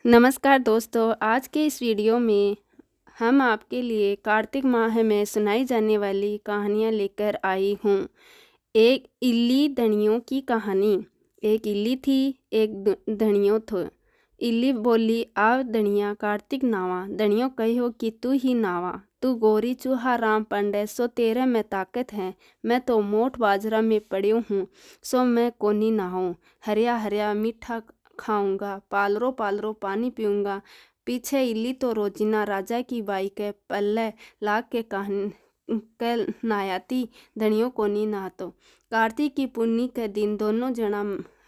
नमस्कार दोस्तों, आज के इस वीडियो में हम आपके लिए कार्तिक माह में सुनाई जाने वाली कहानियाँ लेकर आई हूँ। एक इल्ली धनियों की कहानी। एक इल्ली थी, एक धनियो थो। इल्ली बोली, आव धनिया कार्तिक नावा। धनियो कहो कि तू ही नावा। तू गोरी चूहा राम पंडे सो तेरे में ताकत है। मैं तो मोट बाजरा में पड़्यो हूँ, सो मैं कोनी नहाऊँ। हरिया हरिया मीठा खाऊंगा, पालरो पालरो पानी पीऊंगा। पीछे इल्ली तो रोजीना राजा की बाई के पल्ले लाग के नहायाती, धनियों को नी नहातो। कार्तिक की पुन्नी के दिन दोनों जना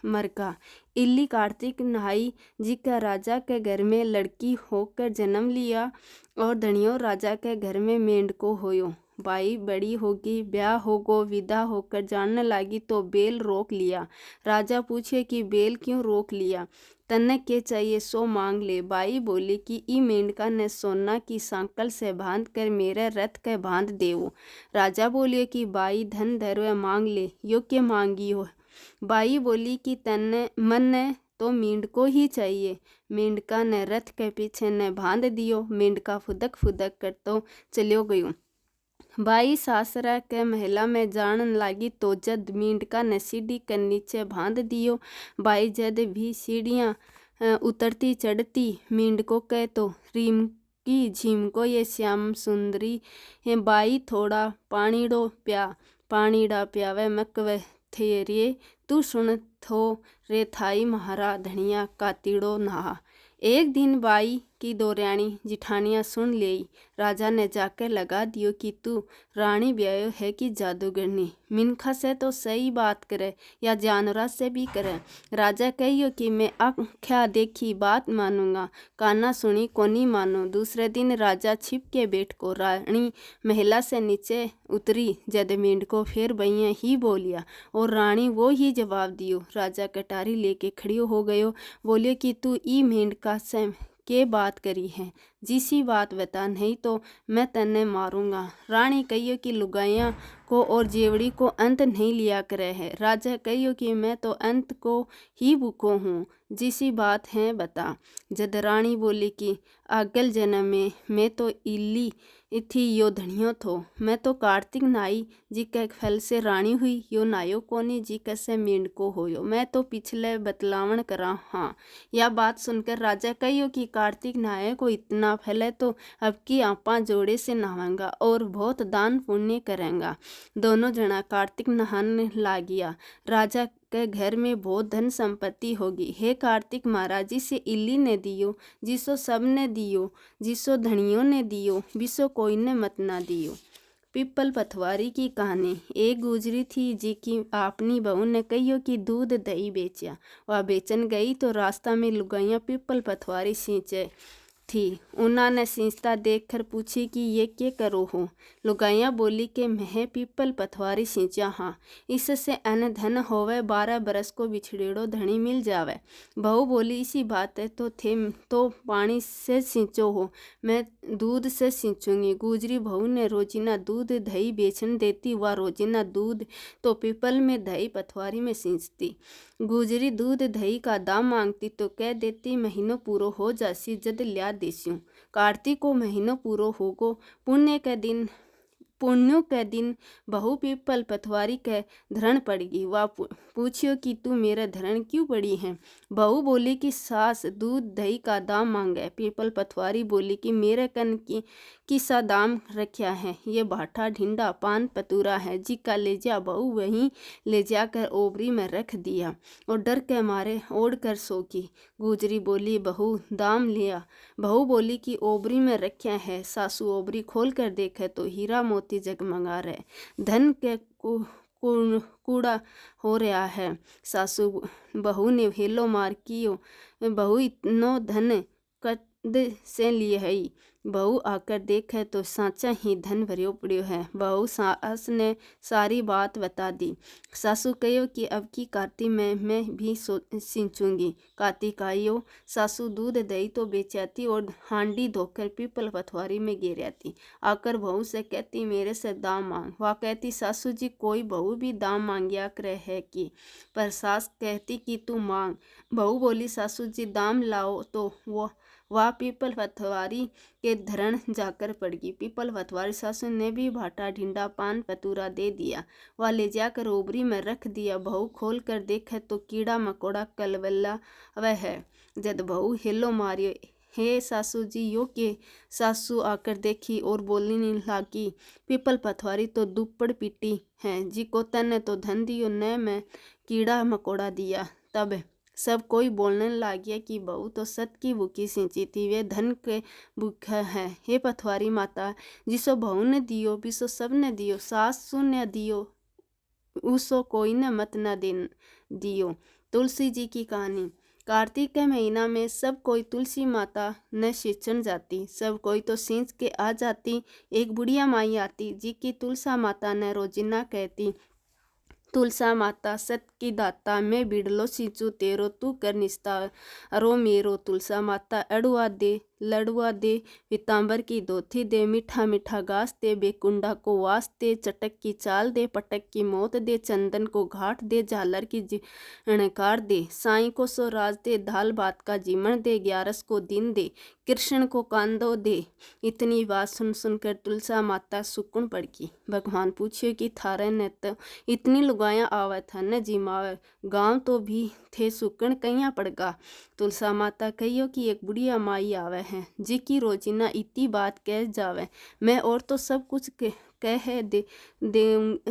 मरका। इल्ली कार्तिक नहाई जी का राजा के घर में लड़की होकर जन्म लिया, और धनियो राजा के घर में मेंढको होयो। बाई बड़ी होगी, ब्याह होगो, विदा होकर जानने लगी तो बेल रोक लिया। राजा पूछे कि बेल क्यों रोक लिया, तन्ने के चाहिए सो मांग ले। बाई बोली कि ई मेंढका ने सोना की सांकल से बांध कर मेरे रथ के बांध देवो। राजा बोलिए कि बाई धन धरवे मांग ले, यो के मांगी हो। बाई बोली कि तन्ने मन ने तो मेंढको ही चाहिए। मेंढका ने रथ के पीछे ने बांध दियो। मेंढका फुदक फुदक कर तो चलियो गयो। बाई सासरा के महला में जान लागी तो जद मेंढका ने सीढ़ी के नीचे बांध दियो। बाई जद भी सीढ़ियाँ उतरती चढ़ती, मेंढको कह तो रीम की झीमको ये श्याम सुंदरी है। बाई थोड़ा पानीड़ो पानीड़ा प्यावे मकवे थे रे। तू सुन थो रे थाई महारा धनिया कातीड़ो नहा। एक दिन बाई की दो रानी जिठानियाँ सुन लेई। राजा ने जाकर लगा दियो कि तू रानी ब्यायो है कि जादूगरनी। मिनखा से तो सही बात करे या जानवरा से भी करे। राजा कहियो कि मैं आँख्या देखी बात मानूंगा, काना सुनी कोनी मानो। दूसरे दिन राजा छिप के बैठ को रानी महिला से नीचे उतरी। जद मेंढको फिर भैया ही बोलिया, और रानी वो ही जवाब दियो। राजा कटारी लेके खड़ी हो गयो। बोलियो कि तू ई मेंढका से के बात करी है, जिसी बात बता, नहीं तो मैं तन्ने मारूंगा। रानी कहियो कि लुगाइयाँ को और जेवड़ी को अंत नहीं लिया करे है। राजा कहियो कि मैं तो अंत को ही भूखो हूँ, जिसी बात है बता। जद रानी बोली कि अगल जन्म में मैं तो इल्ली थी, यो धनियो थो। मैं तो कार्तिक नाई जी के फल से रानी हुई, यो नायो कोनी जी के से मेंढको होयो। मैं तो पिछले बतलावण करा। हाँ, यह बात सुनकर राजा कहियो कि कार्तिक नहाए को इतना फल है तो अब की आपा जोड़े से नहाऊंगा और बहुत दान पुण्य करेंगा। दोनों जना कार्तिक नहाने लागिया। राजा के घर में बहुत धन संपत्ति होगी। हे कार्तिक महाराज, जिसे इल्ली ने दियो, जिसो सब ने दियो, जिसो धनियों ने दियो, बिसो कोई ने मत ना दियो। पिपल पथवारी की कहानी। एक गुजरी थी जी की अपनी बहू ने कहियो कि दूध दही बेचा। वह बेचन गई तो रास्ता में लुगाइयाँ पिपल पथवारी सींचे थी। उन्होंने सींचता देख कर पूछी कि ये क्या करो हो। लुगाइयाँ बोली कि मैं पीपल पथवारी सींचा हाँ, इससे अन धन होवे, 12 बरस को बिछड़ेड़ो धनी मिल जावे। बहू बोली इसी बात है तो थे तो पानी से सींचो हो, मैं दूध से सींचूंगी। गुजरी बहू ने रोजीना दूध दही बेचन देती, वह रोजीना दूध तो पीपल में दही पथवारी में सींचती। गुजरी दूध दही का दाम मांगती तो कह देती महीनों पूरो हो जासी जद लिया देस्यूं। कार्तिक को महीनों पूरो होगो, पुण्यों के दिन बहू पीपल पथवारी के धरण पड़गी। वह पूछियो कि तू मेरा धरण क्यों पड़ी है। बहू बोली कि सास दूध दही का दाम मांगे। पीपल पथवारी बोली कि मेरे कन की किसा दाम रखा है, ये भाठा ढिंडा पान पतूरा है, जी का ले जा। बहू वहीं ले जाकर ओबरी में रख दिया और डर के मारे ओढ़ कर सोगी। गुजरी बोली बहू दाम लिया। बहू बोली कि ओबरी में रखा है। सासू ओबरी खोल कर देखे तो हीरा मोती जगमगा रहे, धन के कूड़ा हो रहा है। सासू बहू ने हेलो मार कियो, बहू इतनो धन कद से लिए है, बहू आकर देखे तो साचा ही धन भरियो पड़ियो है। बहू सास ने सारी बात बता दी। सासू कहो कि अब की कार्तिक में मैं भी सींचूंगी। कार्तिक आयो, सासू दूध दही तो बेचाती और हांडी धोकर पीपल पथवारी में गिर आती। आकर बहू से कहती मेरे से दाम मांग। वह कहती सासू जी कोई बहू भी दाम मांगिया करे है कि, पर सास कहती कि तू मांग। बहू बोली सासू जी दाम लाओ तो वह पीपल पथवारी के धरण जाकर पड़ गई। पीपल पथवारी सासू ने भी भाटा ढिंडा पान पतूरा दे दिया। वह ले जाकर ओबरी में रख दिया। बहू खोल कर देखे तो कीड़ा मकोड़ा कलवल्ला वह है। जद बहू हेलो मारियो हे सासू जी यो के। सासू आकर देखी और बोलने लागी पीपल पथवारी तो दुप्पड़ पीटी है जी को तने तो धन दियो न मैं कीड़ा मकोड़ा दिया। तब सब कोई बोलने लग गया कि बहू तो सत की भूखी सिंची थी, वे धन के भूखा है। हे पथवारी माता जिसो बहू ने दियो बिसो सब ने दियो, सासू ने दियो उसो कोई ने मत न दियो। तुलसी जी की कहानी। कार्तिक के महीना में सब कोई तुलसी माता न सींचन जाती। सब कोई तो सींच के आ जाती। एक बुढ़िया माई आती जी की तुलसा माता ने रोजिना कहती तुलसा माता सत की दाता मैं बिड़लो सींचू तेरो तू कर निस्तारो मेरो। तुलसा माता अड़ुआ दे लड़ुआ दे पीताम्बर की धोती दे, मीठा मीठा घास दे, बेकुंडा को वास दे, चटक की चाल दे, पटक की मौत दे, चंदन को घाट दे, झालर की झणकार दे, साई को सो राज दे, दाल भात का जीमण दे, 11 को दिन दे, कृष्ण को कांदो दे। इतनी बात सुन सुनकर तुलसा माता सुकून पड़ गई। भगवान पूछियो कि थारे ने तो इतनी लुगाया आवत है न जिमावे, गांव तो भी थे सुकन कहिया पड़गा। तुलसा माता कहियो कि एक बुढ़िया माई आवे है जी की रोजीना इतनी बात कह जावे। मैं और तो सब कुछ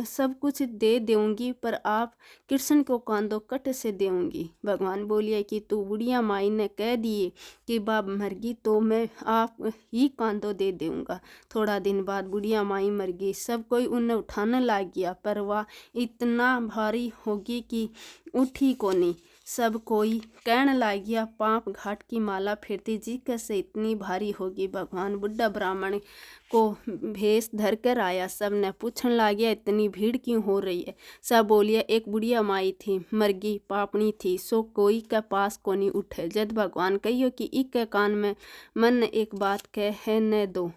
सब कुछ दे दूंगी पर आप कृष्ण को कांदो कट से देऊंगी। भगवान बोलिए कि तू बुढ़िया माई ने कह दिए कि बाप मरगी तो मैं आप ही कांदो दे दूंगा। थोड़ा दिन बाद बुढ़िया माई मर गई। सब कोई उन्हें उठाने लग गया पर वह इतना भारी होगी कि उठी को नहीं। सब कोई कहने लग गया पाप घाट की माला फिरती जी कैसे इतनी भारी होगी। भगवान बुढ़ा ब्राह्मण को भेष धर कर आया। सब ने पूछने लग गया इतनी भीड़ क्यों हो रही है। सब बोलिया एक बुढ़िया माई थी मरगी पापनी थी सो कोई के पास को नहीं उठे। जद भगवान कहियो कि इके कान में मन एक बात कह न दो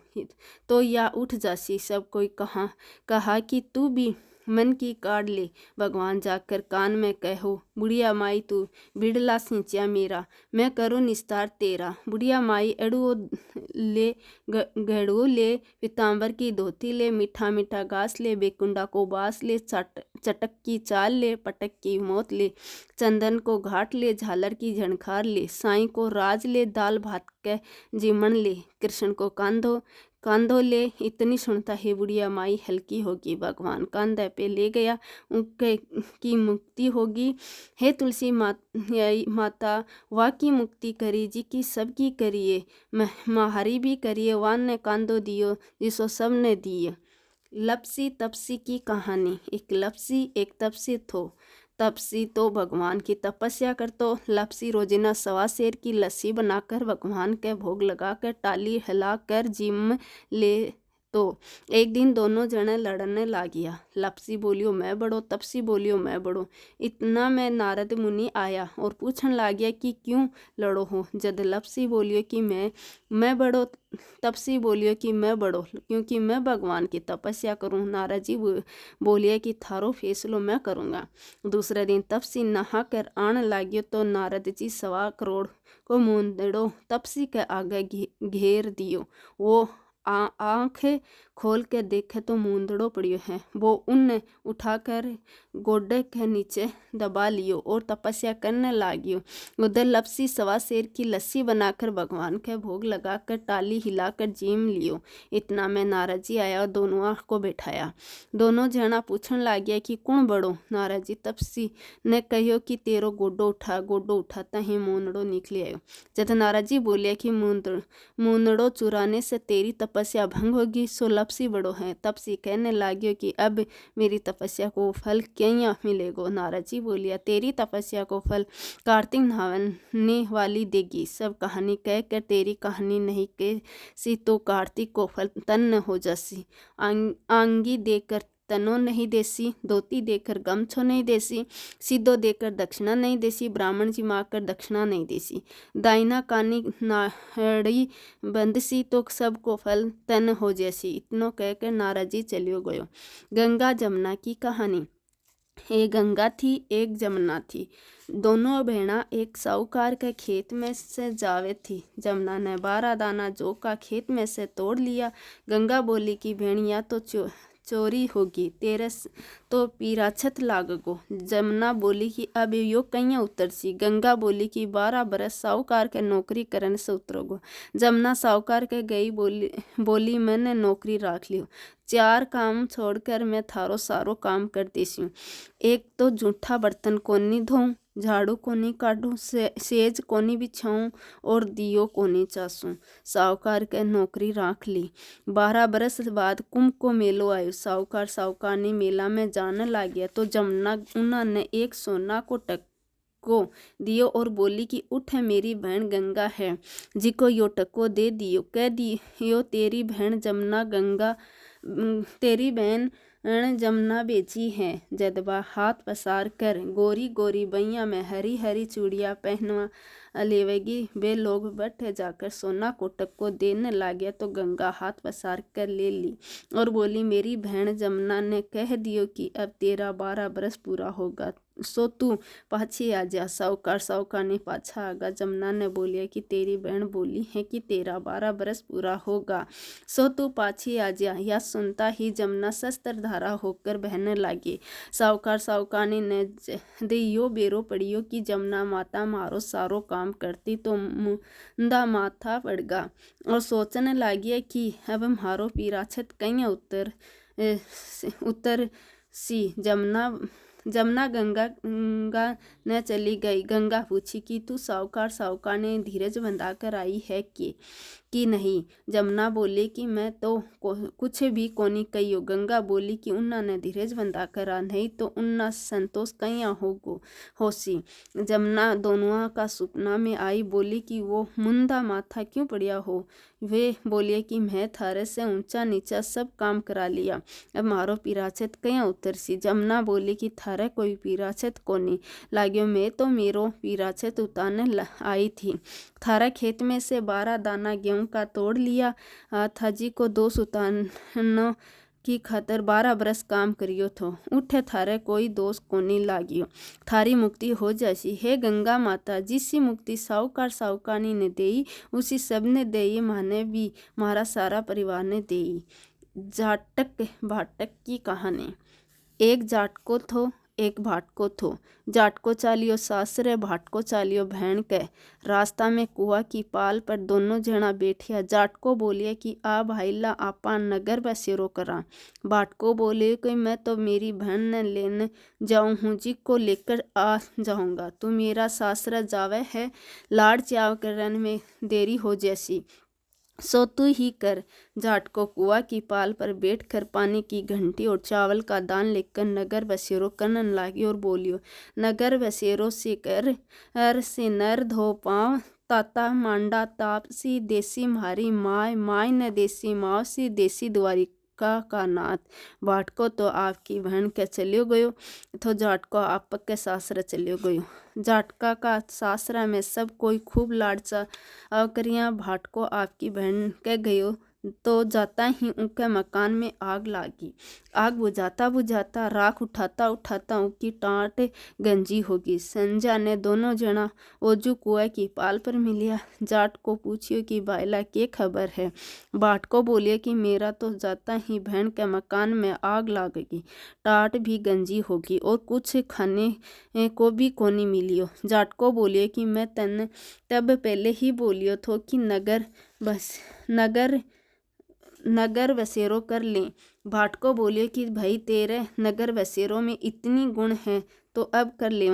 तो या उठ जासी। सब कोई कहा कि तू भी मन की काट ले। भगवान जाकर कान में कहो बुढ़िया माई तू बिड़ला सिंचिया मेरा, मैं करूँ निस्तार तेरा। बुढ़िया माई अड़ुओ ले गड़ू ले, पीताम्बर की धोती ले, मीठा मीठा घास ले, बेकुंडा को बास ले, चटक की चाल ले, पटक की मौत ले, चंदन को घाट ले, झालर की झणकार ले, साई को राज ले, दाल भात के जीमण ले, कृष्ण को कांधो ले। इतनी सुनता है बुढ़िया माई हल्की होगी। भगवान कांधे पे ले गया उनके की मुक्ति होगी। हे तुलसी माता वाह की मुक्ति करी जी की सबकी करिए, महारी भी करिए, वान ने कांदो दियो जिसो सब ने दिए। लपसी तपसी की कहानी। एक लपसी एक तपसी थो। तपसी तो भगवान की तपस्या करतो। लपसी रोजिना 1.25 सेर की लस्सी बनाकर भगवान के भोग लगाकर टाली हिलाकर जिम ले। तो एक दिन दोनों जने लड़ने लागिया। लपसी बोलियो मैं बड़ो, तपसी बोलियो मैं बड़ो। इतना में नारद मुनि आया और पूछने लागिया कि क्यों लड़ो हो। जद लपसी बोलियो कि मैं बड़ो, तपसी बोलियो कि मैं बड़ो क्योंकि मैं भगवान की तपस्या करूं। नारद जी बोलिए कि थारो फैसलो मैं करूँगा। दूसरे दिन तपसी नहा कर आने लागियो तो नारद जी 1.25 करोड़ को मूंदड़ो तपसी के आगे घेर दियो। वो आंखें खोल के देखे तो मूंदड़ो पड़ियो है। वो उन्हें उठाकर गोडे के नीचे दबा लियो और तपस्या करने लागियो। उधर लपसी 1.25 सेर की लस्सी बनाकर भगवान के भोग लगाकर टाली हिलाकर जीम लियो। इतना में नारद जी आया और दोनों को बैठाया। दोनों जना पूछने लागिया कि कौन बड़ो। नारद जी तपसी ने कहियो कि तेरो गोडो उठा तही मूंदड़ो निकली आयो। जब नारद जी बोलिया कि मूंदड़ो चुराने से तेरी तपस्या भंग होगी सो लपसी बड़ो है। तपसी कहने लाग्यो कि अब मेरी तपस्या को फल क्या मिलेगो। नारद जी बोलिया तेरी तपस्या को फल कार्तिक नहाने वाली देगी। सब कहानी कह कर तेरी कहानी नहीं कह सी तो कार्तिक को फल तन्न हो जासी। आंगी देकर तनो नहीं देसी, धोती देकर गमछो नहीं देसी, सीधो देकर दक्षिणा नहीं देसी, ब्राह्मण जी माकर दक्षिणा नहीं देसी, दाइना कानी नाड़ी बंदसी तो सबको फल तन हो जैसी। इतनो कहकर नारद जी चलियो गयो। गंगा जमुना की कहानी। एक गंगा थी एक जमुना थी। दोनों बहना एक साहूकार के खेत में से जावे थी। जमुना ने 12 दाना जौ का खेत में से तोड़ लिया। गंगा बोली कि भेड़िया तो चोरी होगी, तेरे तो पीराछत लागगो। जमुना बोली कि अब यो कहीं उतरसी। गंगा बोली कि 12 बरस साहूकार के नौकरी करने से उतरोगो। जमुना साहूकार के गई बोली मैंने नौकरी राख लियो। 4 काम छोड़कर मैं थारो सारो काम कर देसी। एक तो जूठा बर्तन कोनी धोऊं, झाड़ू कोनी काटूं, सेज कोनी बिछाऊं और दियो कोनी चासूं। साहूकार के नौकरी राख ली। 12 बरस बाद कुंभ को मेलो आयो। साहूकार साहूकारनी मेला में जाने लागिया तो जमुना उन्होंने एक सोना को टक्को दियो और बोली कि उठ मेरी बहन गंगा है जिको यो टक्को दे दियो। कह दियो तेरी बहन जमुना गंगा तेरी बहन जमुना बेची है। जदबा हाथ पसार कर गोरी गोरी बैया में हरी हरी चूड़िया पहनवा लेवेगी। वे लोग बैठे जाकर सोना को टक्को देने लागे तो गंगा हाथ पसार कर ले ली और बोली मेरी बहन जमुना ने कह दियो कि अब तेरा 12 बरस पूरा होगा सो तू पाछे आ जा। साहूकार ने पाछा आगा। जमुना ने बोलिया कि तेरी बहन बोली है कि तेरा 12 बरस पूरा होगा सो तू पाछे आ जा। यह सुनता ही जमुना शस्त्रधारा होकर बहने लगी। साहूकारनी ने दियो बेरो पड़ियो कि जमुना माता मारो सारो काम करती तो मुंदा माथा पड़गा और सोचने लगी कि अब मारो पीराछत कहीं उतर सी। जमुना गंगा न चली गई। गंगा पूछी कि तू साहूकार ने धीरज बंधा कर आई है कि नहीं। जमुना बोली कि मैं तो कुछ भी कोनी कहियो। गंगा बोली कि उन्होंने धीरज बंधा करा नहीं तो उन्ना संतोष कहीं होसी। जमुना दोनों का सपना में आई बोली कि वो मुंदा माथा क्यों पड़िया हो। वे बोलिए कि मैं थारे से ऊंचा नीचा सब काम करा लिया, अब मारो पीराछत कहीं उतरसी। जमुना बोली कि थारे कोई पीराछत कोनी लाग्यो, मैं तो मेरो पीराछत उतारने आई थी। थारा खेत में से 12 दाना गेहूं का तोड़ लिया था जी को 2 सुतानो की खातर 12 बरस काम करियो थो। उठे थारे कोई दोष कोनी लागियो, थारी मुक्ति हो जासी। हे गंगा माता, जिसी मुक्ति साहूकारनी ने देई उसी सब ने देई, माने भी मारा सारा परिवार ने देई। जाटक भाटक की कहानी। एक जाटको थो एक भाटको थो। जाटको चालियो सासरे, भाटको चालियो बहन के। रास्ता में कुआ की पाल पर दोनों जना बैठिया। जाटको बोलिए कि आ भाईला आपा नगर बसेरो करा। भाटको बोले कि मैं तो मेरी बहन ने लेने जाऊँ हूँ जी को लेकर आ जाऊँगा। तू मेरा सासरा जावे है, लाड़ चाव करने में देरी हो जैसी सो तू ही कर। जाट को कुआ की पाल पर बैठकर पानी की घंटी और चावल का दान लेकर नगर बसेरो करने लगी और बोलियो नगर बसेरो से कर से नर धो पाँव, ताता मांडा ताप सी देसी मारी माय न देसी माव सी देसी द्वारी का नाथ। भाटको तो आपकी बहन के चलियो गयो तो जाटको आप के सासरा चलियो गयो। जाटका का सासरा में सब कोई खूब लाड़चा करिया। भाटको आपकी बहन के गयो तो जाता ही उनके मकान में आग लागी। आग बुझाता बुझाता राख उठाता उठाता उनकी टाँट गंजी होगी। संजा ने दोनों जना ओजू कुआ की पाल पर मिलिया। जाट को पूछियो कि बाइला के खबर है। बाट को बोलिए कि मेरा तो जाता ही बहन के मकान में आग लागेगी, टाट भी गंजी होगी और कुछ खाने को भी कोनी मिलियो। जाट को बोलिए कि मैं तन तब पहले ही बोलियो थो कि नगर बसेरो कर लें। भाट को बोलिए कि भाई तेरे नगर बसेरो में इतनी गुण है तो अब कर ले।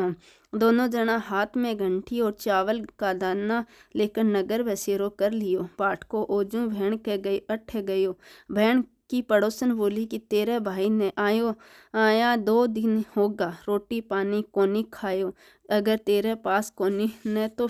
दोनों जना हाथ में घंटी और चावल का दाना लेकर नगर बसेरो कर लियो। बाट को ओजू भेड़ के गई अठ गयो। भेड़ की पड़ोसन बोली कि तेरे भाई ने आया 2 दिन होगा, रोटी पानी कोनी खायो। अगर तेरे पास कोनी न तो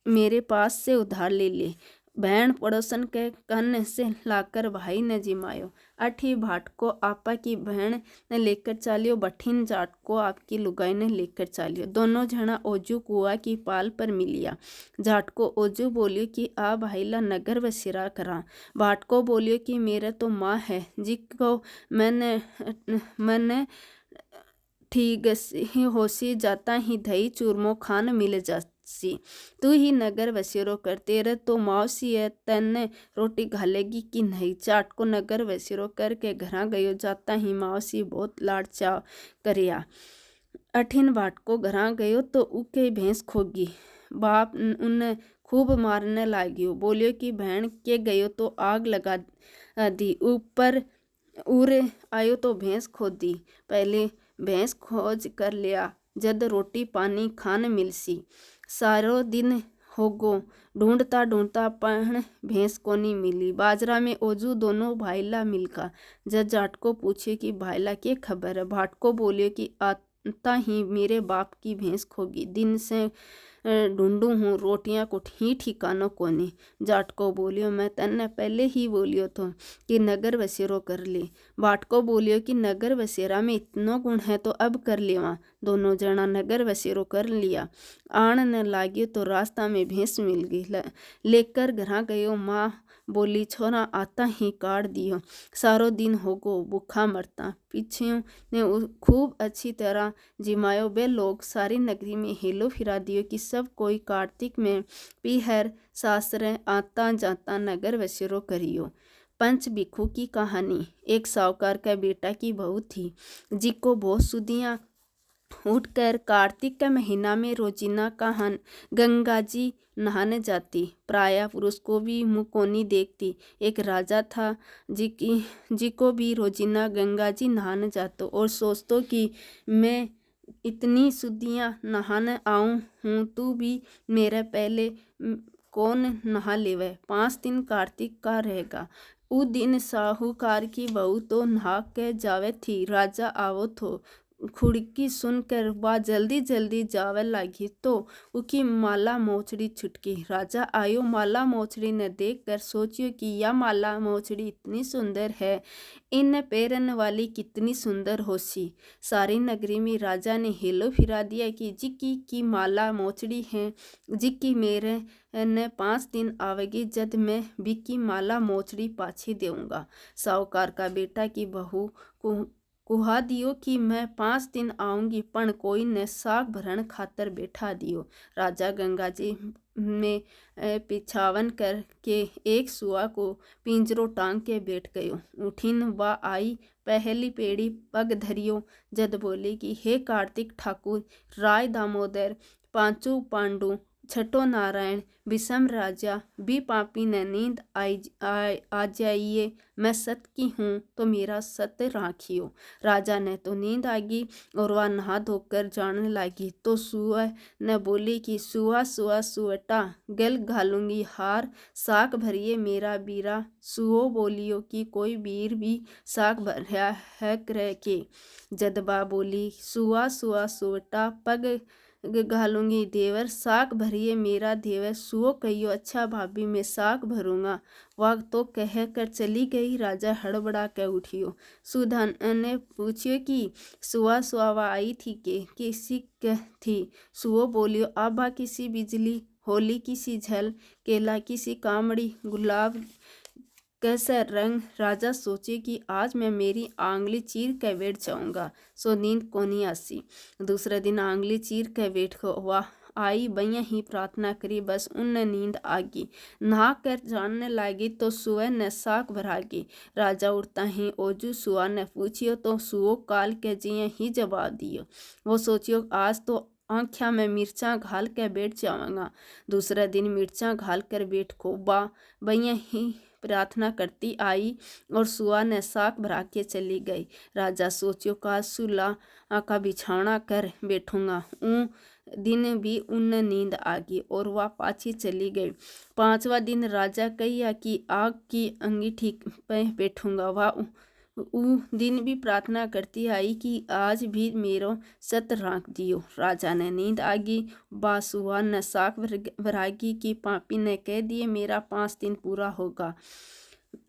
मेरे पास से उधार ले ले। बहन पड़ोसन के कन्न से लाकर भाई ने जिमायो। अठी भाट को आपा की बहन ने लेकर चालियो, बठिन जाट को आपकी लुगाई ने लेकर चालियो। दोनों जना ओजू कुआ की पाल पर मिलिया। जाट को ओजू बोलियो कि आ भाईला नगर बसेरा करा। भाट को बोलियो कि मेरे तो माँ है जिको मैंने ठीक होसी जाता ही दही चूरमो खान मिल जासी। तू ही नगर बसेरो कर, तेरे तो मौसी है, तन्ने रोटी घालेगी कि नहीं। चाट को नगर बसेरो करके घरा गयो। जाता ही मौसी बहुत लाड चाव करिया। अठिन बाट को घरा गयो तो उके भैंस खोगी। बाप उन्हें खूब मारने लागियो। बोलियो कि बहन के गयो तो आग लगा दी, ऊपर उरे आयो तो भैंस खोदी। पहले भैंस खोज कर लिया, जद रोटी पानी खान मिलसी। सारो दिन होगो ढूंढता ढूंढता पण भैंस कोनी मिली। बाजरा में ओजू दोनों भाईला मिलका। जद जाट को पूछे कि भाईला के खबर है। भाट को बोलियो कि आता ही मेरे बाप की भैंस खोगी, दिन से ढूंढू हूँ, रोटियां को ठिकानो कोनी। जाट को बोलियो मैं तन्ने पहले ही बोलियो तो कि नगर बसेरो कर ले। बाट को बोलियो कि नगर बसेरा में इतनो गुण है तो अब कर लेवा। दोनों जना नगर बसेरो कर लिया। आण न लागियो तो रास्ता में भैंस मिल गई। लेकर घरा गयो। माँ बोली छोरा आता ही काट दियो, सारो दिन होगो भूखा मरता। पीछे ने खूब अच्छी तरह जिमायो। बे लोग सारी नगरी में हेलो फिरा दियो कि सब कोई कार्तिक में पीहर सासरे आता जाता नगर बसेरो करियो। पंच बिखू की कहानी। एक साहूकार का बेटा की बहू थी जिको बहुत सुदियाँ उठकर कार्तिक के महीना में रोजीना गंगा जी नहाने जाती। प्रायः पुरुष को भी मुँह कोनी देखती। एक राजा था जिको भी रोजीना गंगा जी नहाने जातो और सोचतो कि मैं इतनी सुदियाँ नहाने आऊँ हूँ, तू भी मेरे पहले कौन नहा लेवे। 5 दिन कार्तिक का रहेगा। उ दिन साहूकार की बहू तो नहा के जावे थी। राजा आवो थो। खुड़की सुनकर वह जल्दी जल्दी जावे लगी तो उकी माला मोचड़ी छुटकी। राजा आयो। माला मोचड़ी ने देख कर सोचियो कि यह माला मोचड़ी इतनी सुंदर है, इन पैरन वाली कितनी सुंदर होसी। सारी नगरी में राजा ने हेलो फिरा दिया कि जिकी की माला मोचड़ी है, जिकी मेरे ने 5 दिन आवेगी, जद मैं बिकी माला मोचड़ी पाछी देऊंगा। साहूकार का बेटा की बहू को कुहा दियो कि मैं 5 दिन आऊंगी, पण कोई ने साग भरण खातर बैठा दियो। राजा गंगा जी में पिछावन करके एक सुआ को पिंजरो टांग के बैठ गयो। उठिन वा आई पहली पेड़ी पग धरियो। जद बोली कि हे कार्तिक ठाकुर, राय दामोदर, पांचू पांडु, छठो नारायण, विषम राजा, भी पापी ने नींद आ जाइए। मैं सत की हूँ तो मेरा सत्य राखियो। राजा ने तो नींद आ गई और वह नहा धोकर जाने लगी तो सुआ ने बोली कि सुआ सुआ सुअटा, गल घालूंगी हार, साग भरिए मेरा बीरा। सुओ बोलियो कि कोई बीर भी साग भरिया है क्रय के। जदबा बोली सुआ सुआ सुअटा, पग घालूंगी देवर, साग भरिए मेरा देवर। सुओ कहियो अच्छा भाभी मैं साग भरूंगा। वह तो कह कर चली गई। राजा हड़बड़ा के उठियो। सुधन ने पूछियो कि सुआ सुआ आई थी के किसी थी। सुओ बोलियो आभा किसी बिजली, होली किसी झल, केला किसी कामड़ी, गुलाब कैसा रंग। राजा सोचे कि आज मैं मेरी आंगली चीर के बैठ जाऊंगा। सो नींद कोनी आसी। दूसरे दिन आंगली चीर के बैठ वह आई, बैया ही प्रार्थना करी, बस उनने नींद आ गई। नहा कर जानने लगी तो सुअर ने साग भरा गई। राजा उठता ही ओजू सुआ ने पूछियो तो सुओ काल के जिये ही जवाब दियो। वो सोचियो आज तो आँख्या में मिर्चा घाल के बैठ जाऊंगा। दूसरे दिन मिर्चा घाल कर बैठ को बइया ही प्रार्थना करती आई और सुआ ने साक भरा के चली गई। राजा सोचो का सुला का बिछौना कर बैठूंगा। दिन भी उन नींद आ गई और वह पाछी चली गई। 5वां दिन राजा कहिया कि आग की अंगीठी पे बैठूंगा। वह दिन भी प्रार्थना करती आई कि आज भी मेरो सत राख दियो। राजा ने नींद आ गई। बासुआ ने साक भरागी की पापी ने कह दिए मेरा 5 दिन पूरा होगा।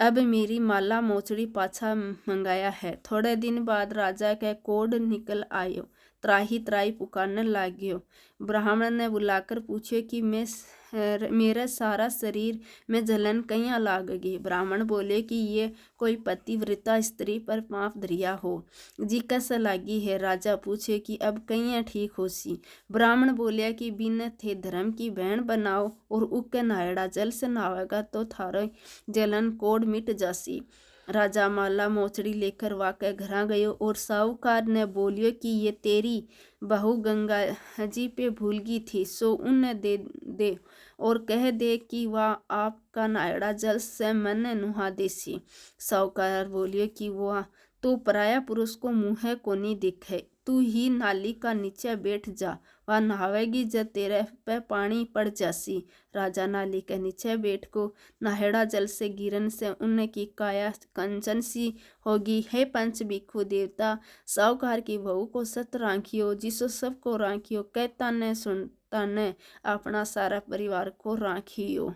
अब मेरी माला मोचड़ी पाछा मंगाया है। थोड़े दिन बाद राजा के कोड निकल आयो। त्राही त्राही पुकारने लाग्यो। ब्राह्मण ने बुलाकर पूछो कि मेरे सारा शरीर में जलन कहीं लाग गई। ब्राह्मण बोले कि ये कोई पतिव्रता स्त्री पर पाप धरिया हो जी कस लागी है। राजा पूछे कि अब कहीं ठीक हो सी। ब्राह्मण बोलिया कि बिन थे धर्म की बहन बनाओ और उके नायड़ा जल से नहावेगा तो थारो जलन कोड मिट जासी। राजा माला मोचड़ी लेकर वाके घरा गयो और साहूकार ने बोलियो कि ये तेरी बहू गंगा जी पे भूल गई थी, सो उन्हें दे और कह दे कि वह आपका नायड़ा जल से मन नुहा देसी। साहूकार बोलियो कि वह तो पराया पुरुष को मुँह को नहीं दिखे, तू ही नाली का नीचे बैठ जा, वह नहावेगी जब तेरे पे पानी पड़ जासी। राजा नाली के नीचे बैठ को नाहेड़ा जल से गिरन से उनकी काया कंचन सी होगी। हे पंच भिक्षु देवता, साहूकार की बहू को सत राखियो, जिसो सबको राखियो, कहता ने सुनता ने अपना सारा परिवार को राखियो।